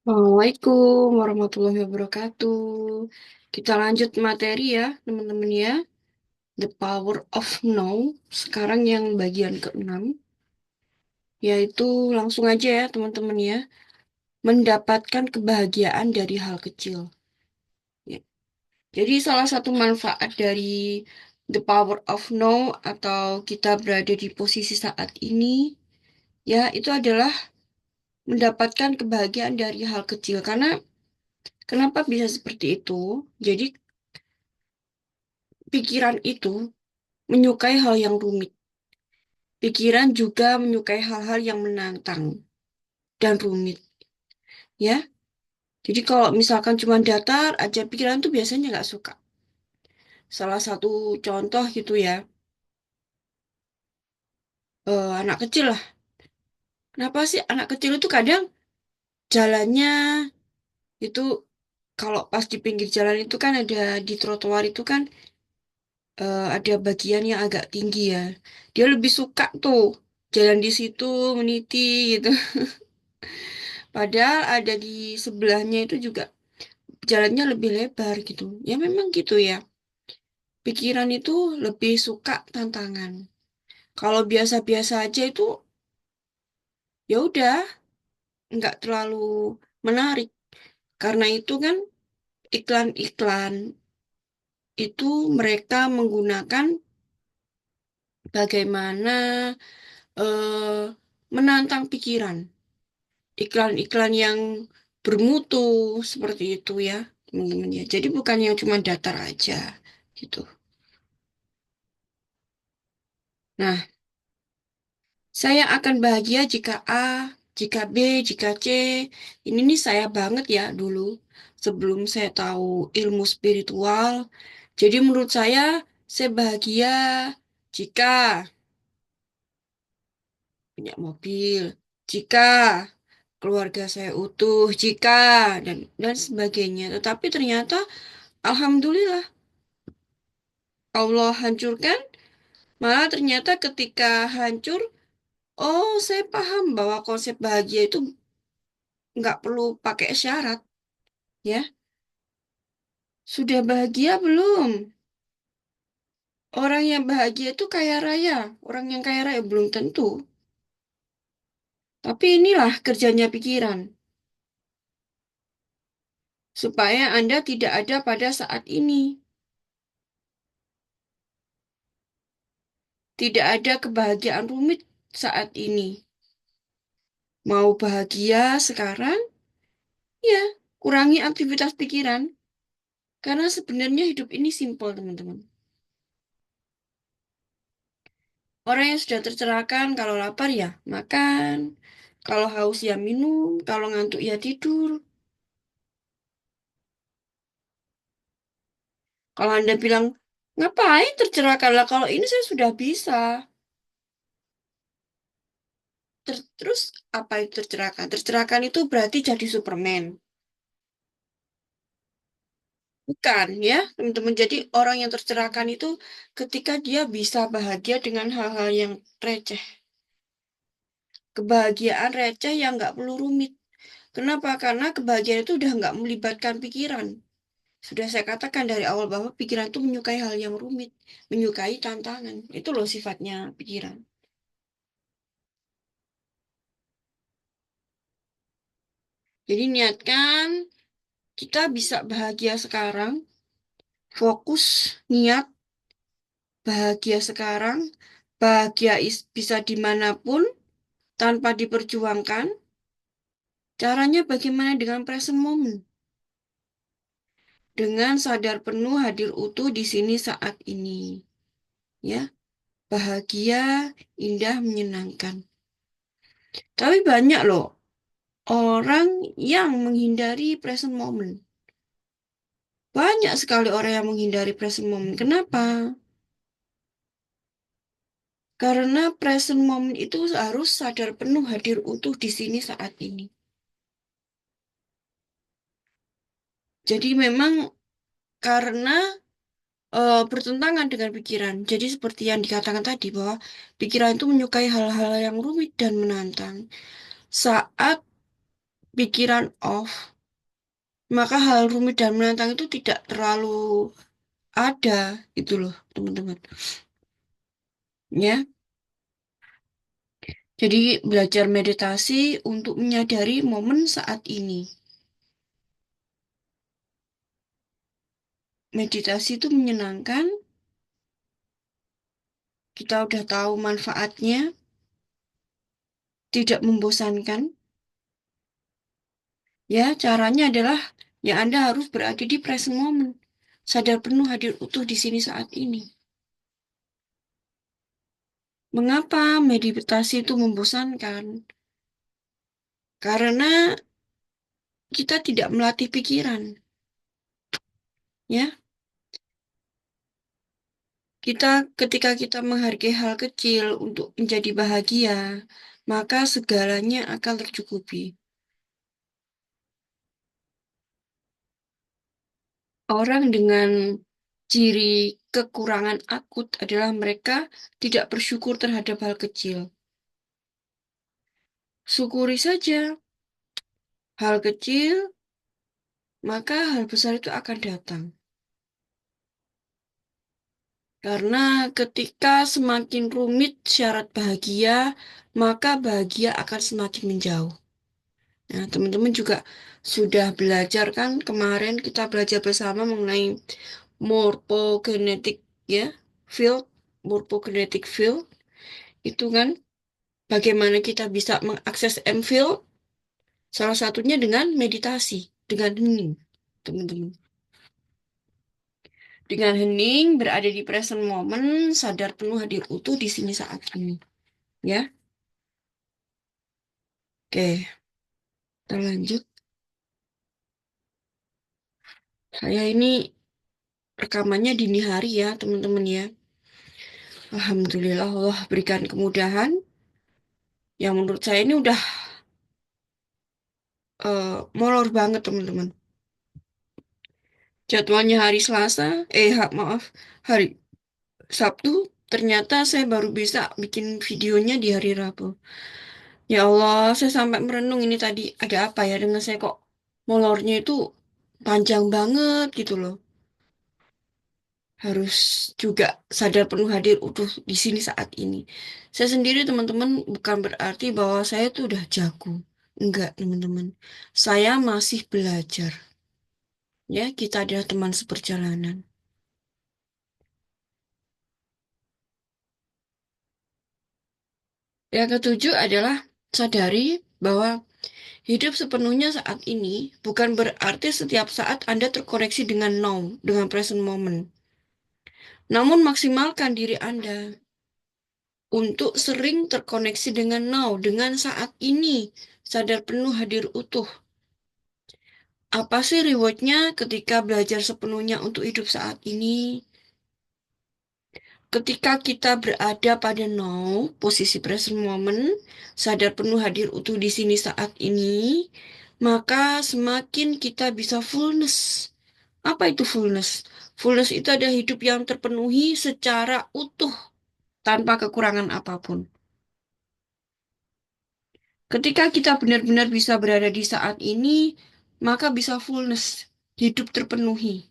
Assalamualaikum warahmatullahi wabarakatuh. Kita lanjut materi ya, teman-teman ya. The Power of Now. Sekarang yang bagian keenam, yaitu langsung aja ya, teman-teman ya. Mendapatkan kebahagiaan dari hal kecil. Ya. Jadi salah satu manfaat dari The Power of Now atau kita berada di posisi saat ini, ya itu adalah mendapatkan kebahagiaan dari hal kecil. Karena kenapa bisa seperti itu? Jadi pikiran itu menyukai hal yang rumit. Pikiran juga menyukai hal-hal yang menantang dan rumit, ya. Jadi kalau misalkan cuma datar aja, pikiran tuh biasanya nggak suka. Salah satu contoh gitu ya, anak kecil lah. Kenapa sih anak kecil itu kadang jalannya itu kalau pas di pinggir jalan itu kan ada di trotoar itu kan ada bagian yang agak tinggi ya. Dia lebih suka tuh jalan di situ meniti gitu. Padahal ada di sebelahnya itu juga jalannya lebih lebar gitu. Ya memang gitu ya. Pikiran itu lebih suka tantangan. Kalau biasa-biasa aja itu ya udah nggak terlalu menarik. Karena itu kan iklan-iklan itu mereka menggunakan bagaimana eh, menantang pikiran. Iklan-iklan yang bermutu seperti itu ya, teman-teman ya. Jadi bukan yang cuma datar aja gitu. Nah, saya akan bahagia jika A, jika B, jika C. Ini nih saya banget ya dulu sebelum saya tahu ilmu spiritual. Jadi menurut saya bahagia jika punya mobil, jika keluarga saya utuh, jika dan sebagainya. Tetapi ternyata alhamdulillah Allah hancurkan, malah ternyata ketika hancur, oh saya paham bahwa konsep bahagia itu nggak perlu pakai syarat, ya. Sudah bahagia belum? Orang yang bahagia itu kaya raya. Orang yang kaya raya belum tentu. Tapi inilah kerjanya pikiran. Supaya Anda tidak ada pada saat ini. Tidak ada kebahagiaan rumit saat ini. Mau bahagia sekarang? Ya, kurangi aktivitas pikiran. Karena sebenarnya hidup ini simpel, teman-teman. Orang yang sudah tercerahkan, kalau lapar ya makan. Kalau haus ya minum. Kalau ngantuk ya tidur. Kalau Anda bilang, ngapain tercerahkan lah kalau ini saya sudah bisa. Terus apa itu tercerahkan? Tercerahkan itu berarti jadi Superman. Bukan ya, teman-teman. Jadi orang yang tercerahkan itu ketika dia bisa bahagia dengan hal-hal yang receh. Kebahagiaan receh yang nggak perlu rumit. Kenapa? Karena kebahagiaan itu udah nggak melibatkan pikiran. Sudah saya katakan dari awal bahwa pikiran itu menyukai hal yang rumit, menyukai tantangan. Itu loh sifatnya pikiran. Jadi niatkan kita bisa bahagia sekarang, fokus, niat, bahagia sekarang, bahagia bisa dimanapun, tanpa diperjuangkan. Caranya bagaimana dengan present moment? Dengan sadar penuh hadir utuh di sini saat ini. Ya, bahagia, indah, menyenangkan. Tapi banyak loh orang yang menghindari present moment. Banyak sekali orang yang menghindari present moment. Kenapa? Karena present moment itu harus sadar penuh hadir utuh di sini saat ini. Jadi memang karena bertentangan dengan pikiran. Jadi seperti yang dikatakan tadi bahwa pikiran itu menyukai hal-hal yang rumit dan menantang. Saat pikiran off, maka hal rumit dan menantang itu tidak terlalu ada, itu loh, teman-teman. Ya, jadi belajar meditasi untuk menyadari momen saat ini. Meditasi itu menyenangkan, kita udah tahu manfaatnya, tidak membosankan. Ya, caranya adalah ya Anda harus berada di present moment. Sadar penuh hadir utuh di sini saat ini. Mengapa meditasi itu membosankan? Karena kita tidak melatih pikiran, ya. Ketika kita menghargai hal kecil untuk menjadi bahagia, maka segalanya akan tercukupi. Orang dengan ciri kekurangan akut adalah mereka tidak bersyukur terhadap hal kecil. Syukuri saja hal kecil, maka hal besar itu akan datang. Karena ketika semakin rumit syarat bahagia, maka bahagia akan semakin menjauh. Nah, teman-teman juga sudah belajar kan kemarin kita belajar bersama mengenai morphogenetic ya, field, morphogenetic field itu kan bagaimana kita bisa mengakses M field salah satunya dengan meditasi, dengan hening, teman-teman. Dengan hening berada di present moment, sadar penuh hadir utuh di sini saat ini, ya. Oke, kita lanjut. Saya ini rekamannya dini hari ya, teman-teman ya. Alhamdulillah Allah berikan kemudahan. Yang menurut saya ini udah molor banget teman-teman. Jadwalnya hari Selasa, maaf, hari Sabtu. Ternyata saya baru bisa bikin videonya di hari Rabu. Ya Allah, saya sampai merenung ini tadi ada apa ya dengan saya kok molornya itu panjang banget gitu loh. Harus juga sadar penuh hadir utuh di sini saat ini. Saya sendiri teman-teman bukan berarti bahwa saya tuh udah jago. Enggak, teman-teman. Saya masih belajar. Ya, kita adalah teman seperjalanan. Yang ketujuh adalah sadari bahwa hidup sepenuhnya saat ini bukan berarti setiap saat Anda terkoneksi dengan now, dengan present moment. Namun maksimalkan diri Anda untuk sering terkoneksi dengan now, dengan saat ini. Sadar penuh hadir utuh. Apa sih rewardnya ketika belajar sepenuhnya untuk hidup saat ini? Ketika kita berada pada now, posisi present moment, sadar penuh hadir utuh di sini saat ini, maka semakin kita bisa fullness. Apa itu fullness? Fullness itu ada hidup yang terpenuhi secara utuh, tanpa kekurangan apapun. Ketika kita benar-benar bisa berada di saat ini, maka bisa fullness, hidup terpenuhi.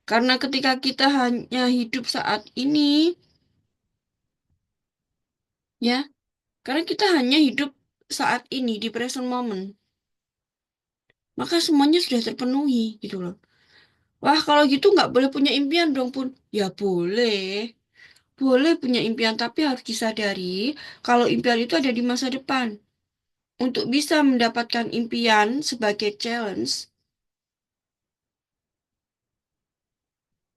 Karena ketika kita hanya hidup saat ini, ya, karena kita hanya hidup saat ini di present moment, maka semuanya sudah terpenuhi gitu loh. Wah, kalau gitu nggak boleh punya impian dong pun. Ya boleh, boleh punya impian, tapi harus disadari kalau impian itu ada di masa depan. Untuk bisa mendapatkan impian sebagai challenge,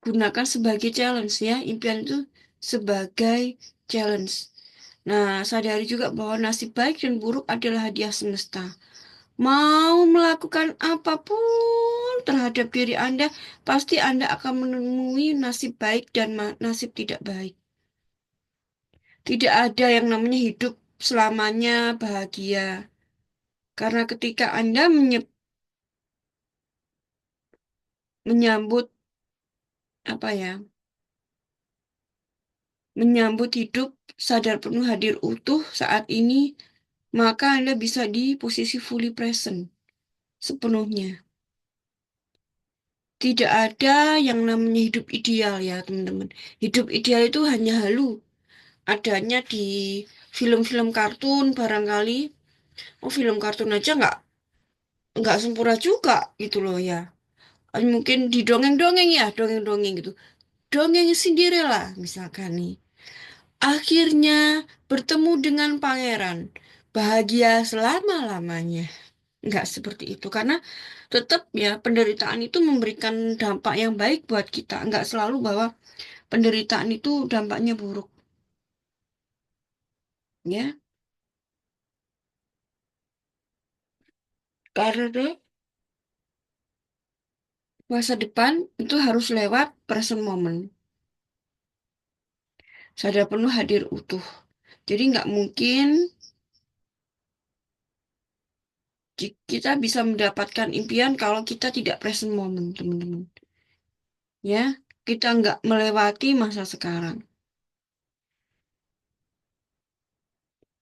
gunakan sebagai challenge ya, impian itu sebagai challenge. Nah, sadari juga bahwa nasib baik dan buruk adalah hadiah semesta. Mau melakukan apapun terhadap diri Anda, pasti Anda akan menemui nasib baik dan nasib tidak baik. Tidak ada yang namanya hidup selamanya bahagia. Karena ketika Anda menyambut apa ya, menyambut hidup sadar penuh hadir utuh saat ini, maka Anda bisa di posisi fully present sepenuhnya. Tidak ada yang namanya hidup ideal ya, teman-teman. Hidup ideal itu hanya halu. Adanya di film-film kartun barangkali. Oh, film kartun aja nggak sempurna juga gitu loh ya. Mungkin di dongeng-dongeng ya, dongeng-dongeng gitu. Dongeng Cinderella misalkan nih. Akhirnya bertemu dengan pangeran. Bahagia selama-lamanya. Nggak seperti itu. Karena tetap ya penderitaan itu memberikan dampak yang baik buat kita. Nggak selalu bahwa penderitaan itu dampaknya buruk. Ya, karena masa depan itu harus lewat present moment. Sadar penuh hadir utuh. Jadi nggak mungkin kita bisa mendapatkan impian kalau kita tidak present moment, teman-teman. Ya, kita nggak melewati masa sekarang.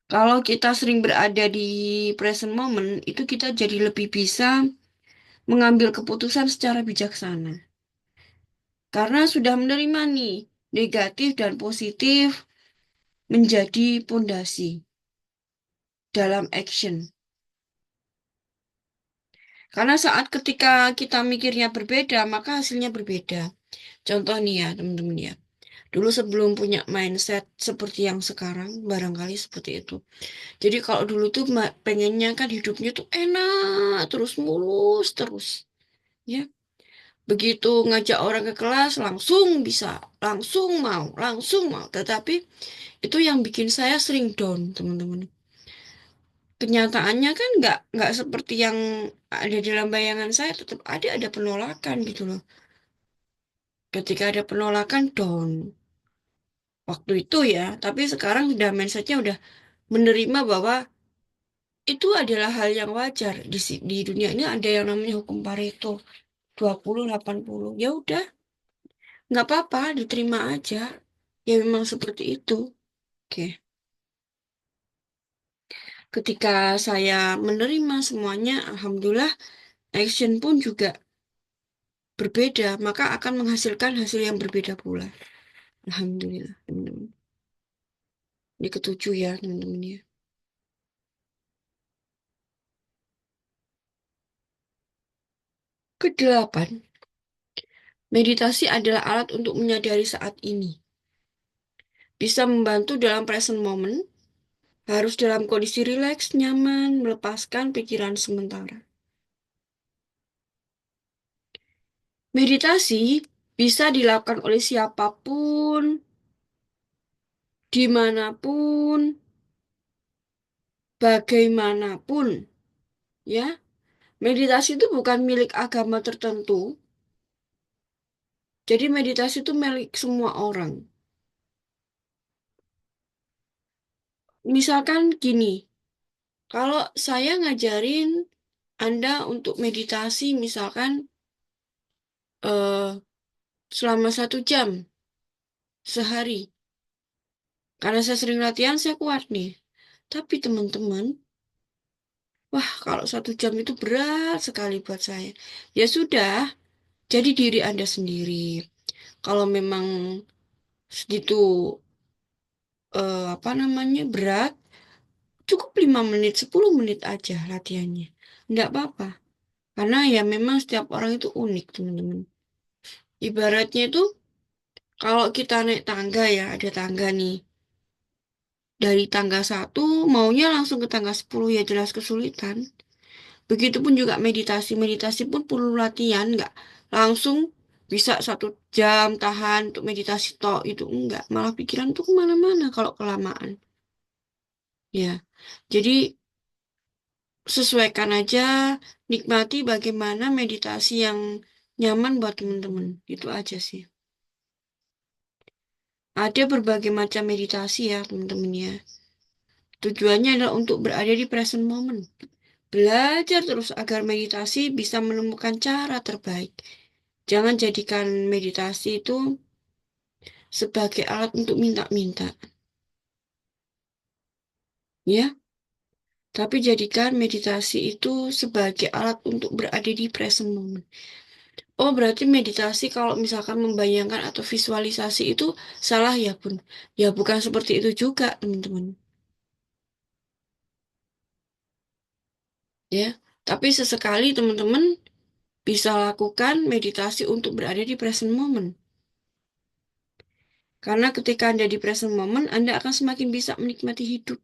Kalau kita sering berada di present moment, itu kita jadi lebih bisa mengambil keputusan secara bijaksana. Karena sudah menerima nih, negatif dan positif menjadi pondasi dalam action. Karena saat ketika kita mikirnya berbeda, maka hasilnya berbeda. Contoh nih ya, teman-teman ya. Dulu sebelum punya mindset seperti yang sekarang, barangkali seperti itu. Jadi kalau dulu tuh pengennya kan hidupnya tuh enak, terus mulus, terus. Ya, begitu ngajak orang ke kelas, langsung bisa, langsung mau. Tetapi itu yang bikin saya sering down, teman-teman. Kenyataannya kan nggak seperti yang ada dalam bayangan saya, tetap ada penolakan gitu loh. Ketika ada penolakan down waktu itu ya, tapi sekarang sudah mindsetnya udah menerima bahwa itu adalah hal yang wajar di dunia ini ada yang namanya hukum Pareto 20-80. Ya udah, nggak apa-apa, diterima aja. Ya memang seperti itu. Oke. Ketika saya menerima semuanya, alhamdulillah, action pun juga berbeda, maka akan menghasilkan hasil yang berbeda pula. Alhamdulillah, teman-teman. Ini ketujuh ya, teman-teman ya. Kedelapan, meditasi adalah alat untuk menyadari saat ini. Bisa membantu dalam present moment, harus dalam kondisi rileks, nyaman, melepaskan pikiran sementara. Meditasi bisa dilakukan oleh siapapun, dimanapun, bagaimanapun. Ya, meditasi itu bukan milik agama tertentu. Jadi meditasi itu milik semua orang. Misalkan gini, kalau saya ngajarin Anda untuk meditasi, misalkan eh, selama 1 jam sehari. Karena saya sering latihan, saya kuat nih. Tapi teman-teman, wah kalau 1 jam itu berat sekali buat saya. Ya sudah, jadi diri Anda sendiri. Kalau memang segitu apa namanya berat, cukup 5 menit, 10 menit aja latihannya. Nggak apa-apa. Karena ya memang setiap orang itu unik, teman-teman. Ibaratnya itu kalau kita naik tangga ya, ada tangga nih. Dari tangga 1 maunya langsung ke tangga 10 ya jelas kesulitan. Begitupun juga meditasi. Meditasi pun perlu latihan, nggak langsung bisa 1 jam tahan untuk meditasi tok itu enggak. Malah pikiran tuh kemana-mana kalau kelamaan. Ya, jadi sesuaikan aja, nikmati bagaimana meditasi yang nyaman buat teman-teman. Itu aja sih. Ada berbagai macam meditasi ya, teman-teman ya. Tujuannya adalah untuk berada di present moment. Belajar terus agar meditasi bisa menemukan cara terbaik. Jangan jadikan meditasi itu sebagai alat untuk minta-minta. Ya, Tapi jadikan meditasi itu sebagai alat untuk berada di present moment. Oh, berarti meditasi kalau misalkan membayangkan atau visualisasi itu salah ya, Bun? Ya, bukan seperti itu juga, teman-teman. Ya, tapi sesekali teman-teman bisa lakukan meditasi untuk berada di present moment. Karena ketika Anda di present moment, Anda akan semakin bisa menikmati hidup.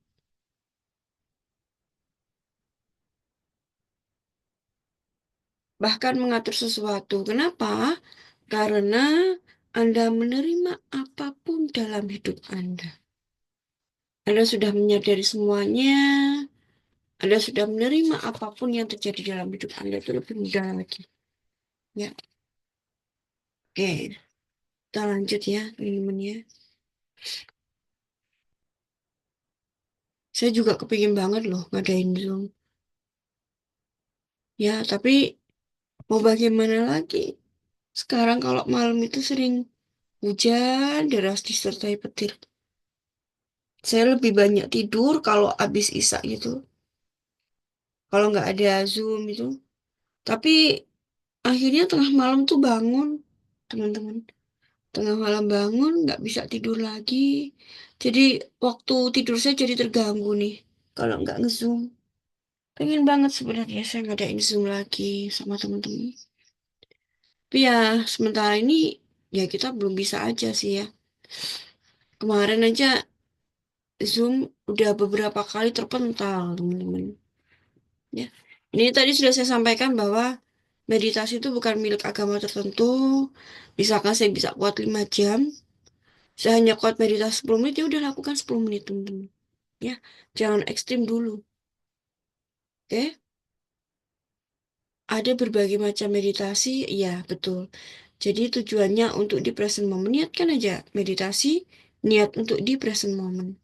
Bahkan mengatur sesuatu. Kenapa? Karena Anda menerima apapun dalam hidup Anda. Anda sudah menyadari semuanya. Anda sudah menerima apapun yang terjadi dalam hidup Anda itu lebih mudah lagi. Ya, oke. Kita lanjut ya, teman-teman ya. Saya juga kepingin banget loh ngadain Zoom. Ya, tapi mau bagaimana lagi? Sekarang kalau malam itu sering hujan deras disertai petir. Saya lebih banyak tidur kalau habis isak gitu. Kalau nggak ada Zoom itu. Tapi akhirnya tengah malam tuh bangun, teman-teman. Tengah malam bangun, nggak bisa tidur lagi. Jadi waktu tidur saya jadi terganggu nih. Kalau nggak nge-Zoom. Pengen banget sebenarnya saya ngadain Zoom lagi sama teman-teman. Tapi ya sementara ini ya kita belum bisa aja sih ya. Kemarin aja Zoom udah beberapa kali terpental, teman-teman. Ya. Ini tadi sudah saya sampaikan bahwa meditasi itu bukan milik agama tertentu. Misalkan saya bisa kuat 5 jam, saya hanya kuat meditasi 10 menit, ya udah lakukan 10 menit, teman-teman. Ya, jangan ekstrim dulu. Oke? Ada berbagai macam meditasi, ya betul. Jadi tujuannya untuk di present moment, niatkan aja meditasi, niat untuk di present moment.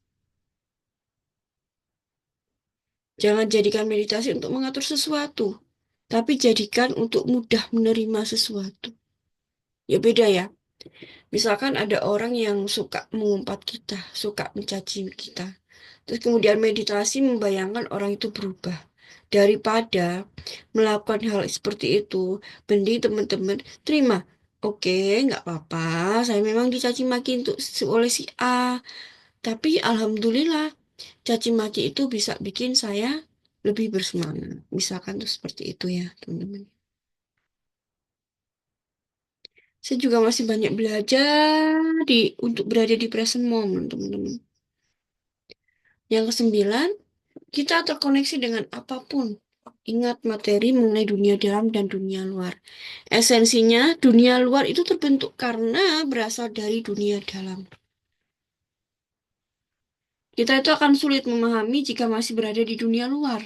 Jangan jadikan meditasi untuk mengatur sesuatu, tapi jadikan untuk mudah menerima sesuatu. Ya beda ya. Misalkan ada orang yang suka mengumpat kita, suka mencaci kita. Terus kemudian meditasi membayangkan orang itu berubah. Daripada melakukan hal seperti itu, mending teman-teman terima. Oke, nggak apa-apa. Saya memang dicaci maki oleh si A. Tapi alhamdulillah, caci maki itu bisa bikin saya lebih bersemangat. Misalkan tuh seperti itu ya, teman-teman. Saya juga masih banyak belajar untuk berada di present moment, teman-teman. Yang kesembilan, kita terkoneksi dengan apapun. Ingat materi mengenai dunia dalam dan dunia luar. Esensinya, dunia luar itu terbentuk karena berasal dari dunia dalam. Kita itu akan sulit memahami jika masih berada di dunia luar.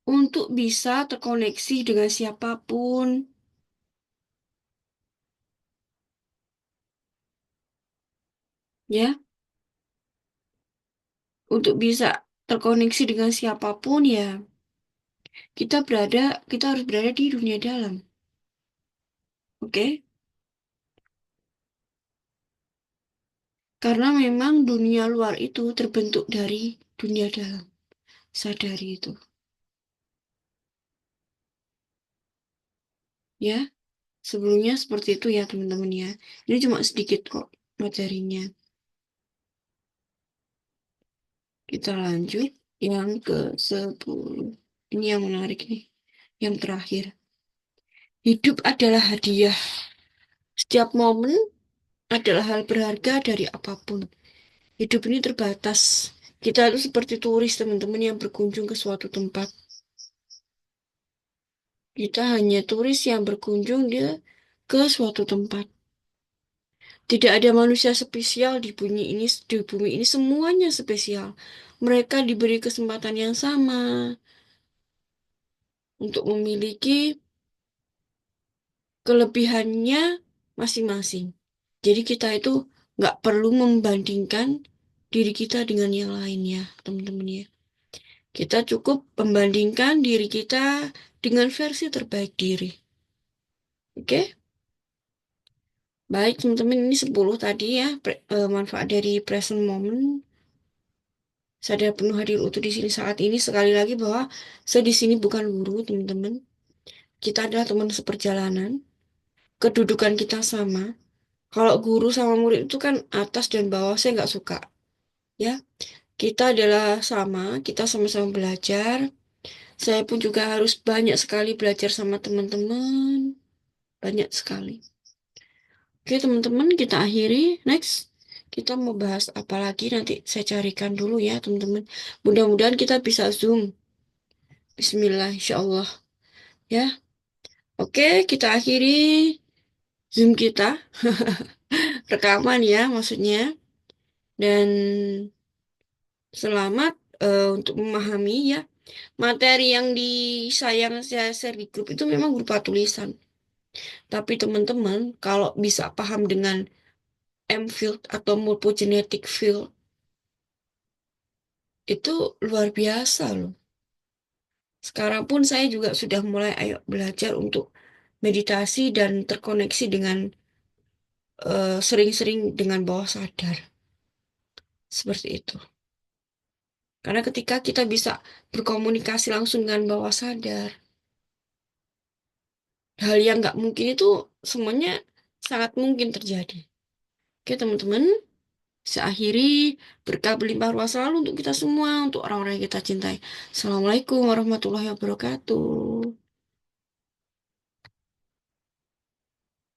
Untuk bisa terkoneksi dengan siapapun, ya, untuk bisa terkoneksi dengan siapapun, ya, kita harus berada di dunia dalam. Oke? Karena memang dunia luar itu terbentuk dari dunia dalam. Sadari itu. Ya, sebelumnya seperti itu ya teman-teman ya. Ini cuma sedikit kok materinya. Kita lanjut yang ke-10. Ini yang menarik nih. Yang terakhir. Hidup adalah hadiah. Setiap momen adalah hal berharga dari apapun. Hidup ini terbatas. Kita itu seperti turis teman-teman yang berkunjung ke suatu tempat. Kita hanya turis yang berkunjung ke suatu tempat. Tidak ada manusia spesial di bumi ini semuanya spesial. Mereka diberi kesempatan yang sama untuk memiliki kelebihannya masing-masing. Jadi kita itu nggak perlu membandingkan diri kita dengan yang lainnya, teman-teman ya. Kita cukup membandingkan diri kita dengan versi terbaik diri. Oke? Baik, teman-teman, ini 10 tadi ya, manfaat dari present moment. Sadar penuh hadir utuh di sini saat ini. Sekali lagi bahwa saya di sini bukan guru, teman-teman. Kita adalah teman seperjalanan. Kedudukan kita sama. Kalau guru sama murid itu kan atas dan bawah, saya nggak suka. Ya, kita adalah sama, kita sama-sama belajar. Saya pun juga harus banyak sekali belajar sama teman-teman. Banyak sekali. Oke, teman-teman, kita akhiri. Next, kita mau bahas apa lagi? Nanti saya carikan dulu ya, teman-teman. Mudah-mudahan kita bisa Zoom. Bismillah, insya Allah. Ya, oke, kita akhiri Zoom kita. Rekaman ya, maksudnya. Dan selamat untuk memahami ya. Materi yang saya share di grup itu memang berupa tulisan. Tapi teman-teman, kalau bisa paham dengan M-field atau morphogenetic field, itu luar biasa loh. Sekarang pun saya juga sudah mulai ayo belajar untuk meditasi dan terkoneksi dengan sering-sering dengan bawah sadar. Seperti itu. Karena ketika kita bisa berkomunikasi langsung dengan bawah sadar, hal yang nggak mungkin itu semuanya sangat mungkin terjadi. Oke, teman-teman, saya akhiri berkah berlimpah ruah selalu untuk kita semua, untuk orang-orang yang kita cintai. Assalamualaikum warahmatullahi wabarakatuh.